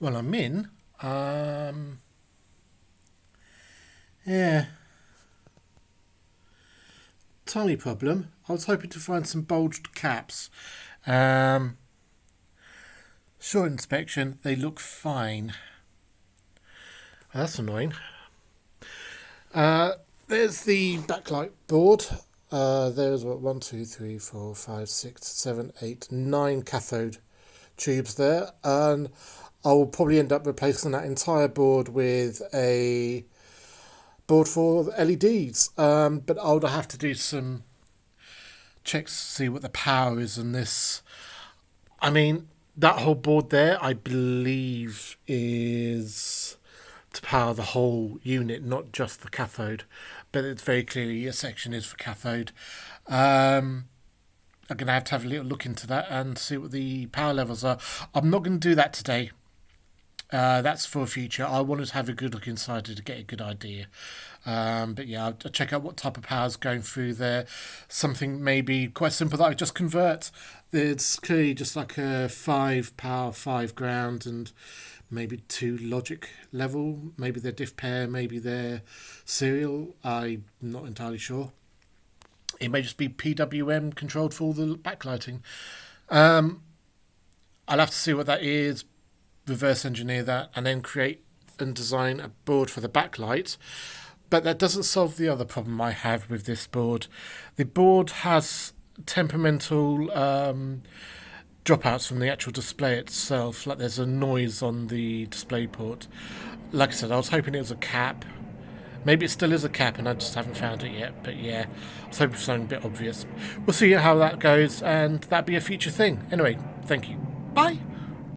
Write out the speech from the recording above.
Well, I'm in. Yeah, tiny problem. I was hoping to find some bulged caps. Um, Short inspection, they look fine. Well, that's annoying. Uh, there's the backlight board. There's what, 9 cathode tubes there, and I will probably end up replacing that entire board with a board for LEDs. But I'll have to do some checks to see what the power is on this. I mean, that whole board there, I believe, is to power the whole unit, not just the cathode. But it's very clearly a section is for cathode. I'm going to have a little look into that and see what the power levels are. I'm not going to do that today. That's for future. I wanted to have a good look inside it to get a good idea. But yeah, I'll check out what type of power is going through there. Something maybe quite simple that I just convert. It's clearly just like a 5 power, 5 ground, and maybe 2 logic level. Maybe they're diff pair, maybe they're serial. I'm not entirely sure. It may just be PWM controlled for all the backlighting. I'll have to see what that is, reverse engineer that, and then create and design a board for the backlight. But that doesn't solve the other problem I have with this board. The board has temperamental dropouts from the actual display itself. Like there's a noise on the display port. Like I said, I was hoping it was a cap. Maybe it still is a cap and I just haven't found it yet. But yeah, I was hoping for something a bit obvious. We'll see how that goes, and that'll be a future thing. Anyway, thank you. Bye.